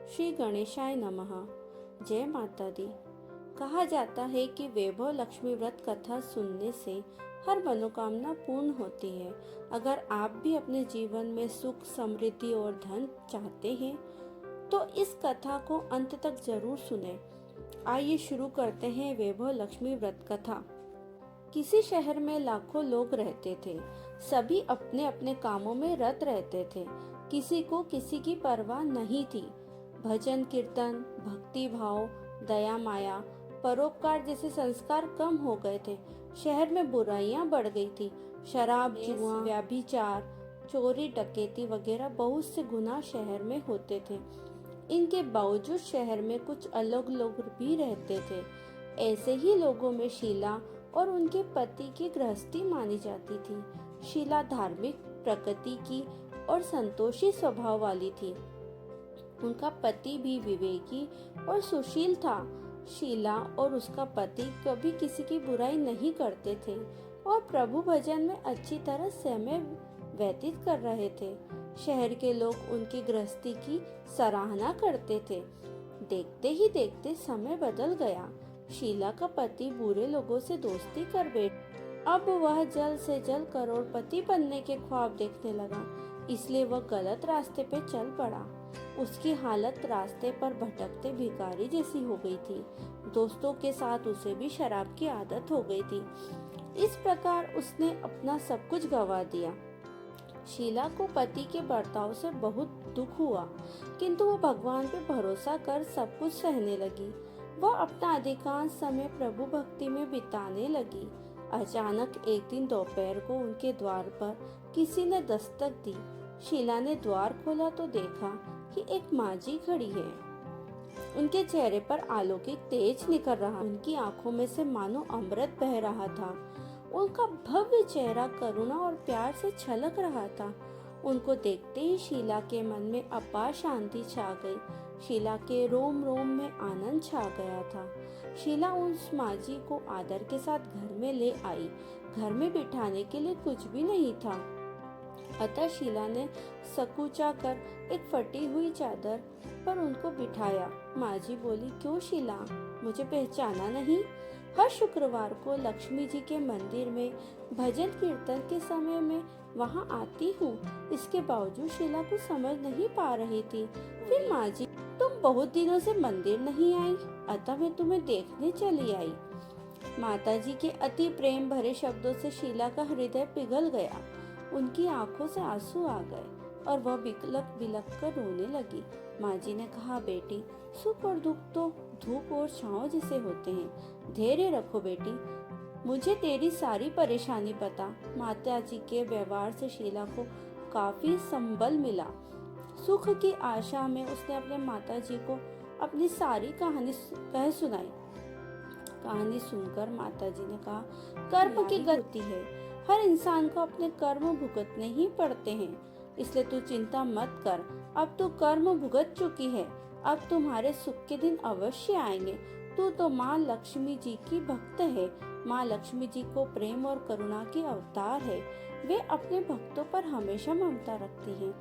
श्री गणेशाय नमः। जय माता दी। कहा जाता है कि वैभव लक्ष्मी व्रत कथा सुनने से हर मनोकामना पूर्ण होती है। अगर आप भी अपने जीवन में सुख, समृद्धि और धन चाहते हैं तो इस कथा को अंत तक जरूर सुनें। आइए शुरू करते हैं वैभव लक्ष्मी व्रत कथा। किसी शहर में लाखों लोग रहते थे। सभी अपने अपने कामों में रत रहते थे। किसी को किसी की परवाह नहीं थी। भजन कीर्तन, भक्ति भाव, दया माया, परोपकार जैसे संस्कार कम हो गए थे। शहर में बुराइयां बढ़ गई थी। शराब, जुआ, व्यभिचार, चोरी, डकैती वगैरह बहुत से गुनाह शहर में होते थे। इनके बावजूद शहर में कुछ अलग लोग भी रहते थे। ऐसे ही लोगों में शीला और उनके पति की गृहस्थी मानी जाती थी। शीला धार्मिक प्रकृति की और संतोषी स्वभाव वाली थी। उनका पति भी विवेकी और सुशील था। शीला और उसका पति कभी किसी की बुराई नहीं करते थे और प्रभु भजन में अच्छी तरह समय व्यतीत कर रहे थे। शहर के लोग उनकी गृहस्थी की सराहना करते थे। देखते ही देखते समय बदल गया। शीला का पति बुरे लोगों से दोस्ती कर बैठ। अब वह जल्द से जल्द करोड़पति बनने के ख्वाब देखने लगा, इसलिए वह गलत रास्ते पे चल पड़ा। उसकी हालत रास्ते पर भटकते भिखारी जैसी हो गई थी। दोस्तों के साथ उसे भी शराब की आदत हो गई थी। इस प्रकार उसने अपना सब कुछ गंवा दिया। शीला को पति के बर्ताव से बहुत दुख हुआ, किंतु वो भगवान पे भरोसा कर सब कुछ सहने लगी। वह अपना अधिकांश समय प्रभु भक्ति में बिताने लगी। अचानक एक दिन दोपहर को उनके द्वार पर किसी ने दस्तक दी। शीला ने द्वार खोला तो देखा कि एक माजी खड़ी है। उनके चेहरे पर अलौकिक तेज निकल रहा। उनकी आंखों में से मानो अमृत बह रहा था। उनका भव्य चेहरा करुणा और प्यार से छलक रहा था। उनको देखते ही शीला के मन में अपार शांति छा गई। शीला के रोम रोम में आनंद छा गया था। शीला उस माजी को आदर के साथ घर में ले आई। घर में बिठाने के लिए कुछ भी नहीं था, अतः शीला ने सकुचा कर एक फटी हुई चादर पर उनको बिठाया। माजी बोली, क्यों शीला, मुझे पहचाना नहीं? हर शुक्रवार को लक्ष्मी जी के मंदिर में भजन कीर्तन के समय में वहाँ आती हूँ। इसके बावजूद शीला को समझ नहीं पा रही थी। फिर माजी, तुम बहुत दिनों से मंदिर नहीं आई, अतः मैं तुम्हें देखने चली आई। माताजी के अति प्रेम भरे शब्दों से शीला का हृदय पिघल गया। उनकी आंखों से आंसू आ गए और वह बिलक बिलक कर रोने लगी। माजी ने कहा, बेटी, सुख और दुख तो धूप और छांव जैसे होते हैं। धैर्य रखो बेटी, मुझे तेरी सारी परेशानी पता। माताजी के व्यवहार से शीला को काफी संबल मिला। सुख की आशा में उसने अपने माताजी को अपनी सारी कहानी कह सुनाई। कहानी सुनकर माताजी ने कहा, कर्म की गति है, हर इंसान को अपने कर्म भुगतने ही पड़ते हैं, इसलिए तू चिंता मत कर। अब तू कर्म भुगत चुकी है, अब तुम्हारे सुख के दिन अवश्य आएंगे। तू तो माँ लक्ष्मी जी की भक्त है। माँ लक्ष्मी जी को प्रेम और करुणा की अवतार है। वे अपने भक्तों पर हमेशा ममता रखती हैं,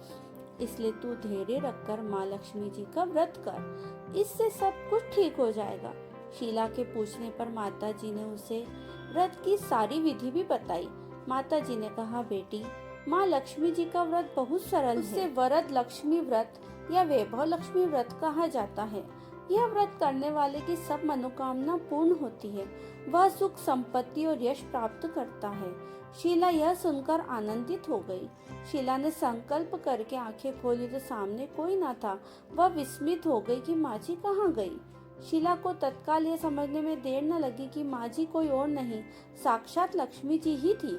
इसलिए तू धैर्य रखकर माँ लक्ष्मी जी का व्रत कर, इससे सब कुछ ठीक हो जाएगा। शीला के पूछने पर माताजी ने उसे व्रत की सारी विधि भी बताई। माताजी ने कहा, बेटी, माँ लक्ष्मी जी का व्रत बहुत सरल है। उसे वरद लक्ष्मी व्रत या वैभव लक्ष्मी व्रत कहा जाता है। यह व्रत करने वाले की सब मनोकामना पूर्ण होती है। वह सुख, संपत्ति और यश प्राप्त करता है। शीला यह सुनकर आनंदित हो गई। शीला ने संकल्प करके आंखें खोली तो सामने कोई न था। वह विस्मित हो गई कि माजी कहाँ गई। शीला को तत्काल यह समझने में देर न लगी कि माजी कोई और नहीं, साक्षात लक्ष्मी जी ही थी।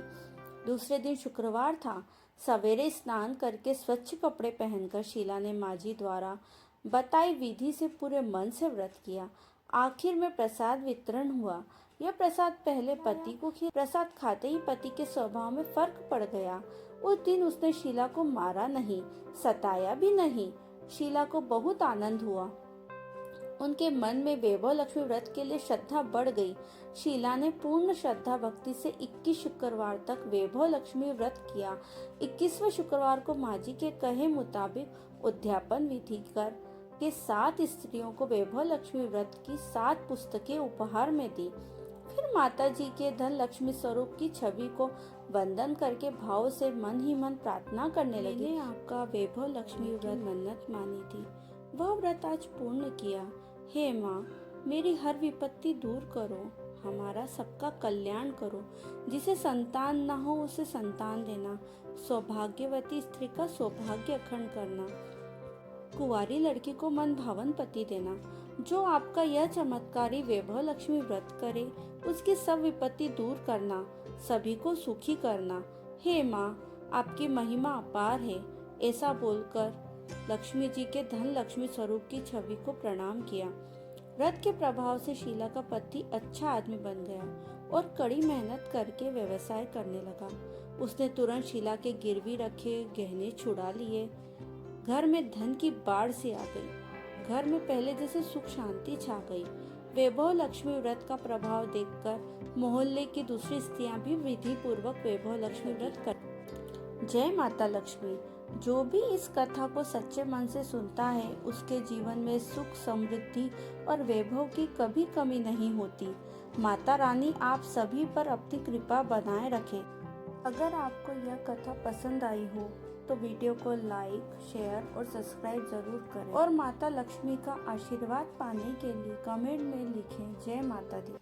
दूसरे दिन शुक्रवार था। सवेरे स्नान करके स्वच्छ कपड़े पहनकर शीला ने माजी द्वारा बताई विधि से पूरे मन से व्रत किया। आखिर में प्रसाद वितरण हुआ। यह प्रसाद पहले पति को खिलाया। प्रसाद खाते ही पति के स्वभाव में फर्क पड़ गया। उस दिन उसने शीला को मारा नहीं, सताया भी नहीं। शीला को बहुत आनंद हुआ। उनके मन में वैभव लक्ष्मी व्रत के लिए श्रद्धा बढ़ गई। शीला ने पूर्ण श्रद्धा भक्ति से 21 शुक्रवार तक वैभव लक्ष्मी व्रत किया। 21वें शुक्रवार को माजी के कहे मुताबिक उद्यापन विधि कर के 7 स्त्रियों को वैभव लक्ष्मी व्रत की 7 पुस्तकें उपहार में दी। फिर माता जी के धन लक्ष्मी स्वरूप की छवि को वंदन करके भाव से मन ही मन प्रार्थना करने लगी। मैंने आपका वैभव लक्ष्मी व्रत मन्नत मानी थी, वह व्रत आज पूर्ण किया। हे माँ, मेरी हर विपत्ति दूर करो, हमारा सबका कल्याण करो। जिसे संतान न हो उसे संतान देना, सौभाग्यवती स्त्री का सौभाग्य अखंड करना, कुंवारी लड़की को मन भावन पति देना। जो आपका यह चमत्कारी वैभव लक्ष्मी व्रत करे उसकी सब विपत्ति दूर करना, सभी को सुखी करना। हे माँ, आपकी महिमा अपार है। ऐसा बोलकर लक्ष्मी जी के धन लक्ष्मी स्वरूप की छवि को प्रणाम किया। व्रत के प्रभाव से शीला का पति अच्छा आदमी बन गया और कड़ी मेहनत करके व्यवसाय करने लगा। उसने तुरंत शीला के गिरवी रखे गहने छुड़ा लिए। घर में धन की बाढ़ सी आ गई। घर में पहले जैसे सुख शांति छा गई। वैभव लक्ष्मी व्रत का प्रभाव देखकर मोहल्ले की दूसरी स्त्रियां भी विधि पूर्वक वैभव लक्ष्मी व्रत कर। जय माता लक्ष्मी। जो भी इस कथा को सच्चे मन से सुनता है उसके जीवन में सुख, समृद्धि और वैभव की कभी कमी नहीं होती। माता रानी आप सभी पर अपनी कृपा बनाए रखें। अगर आपको यह कथा पसंद आई हो तो वीडियो को लाइक, शेयर और सब्सक्राइब जरूर करें और माता लक्ष्मी का आशीर्वाद पाने के लिए कमेंट में लिखें जय माता दी।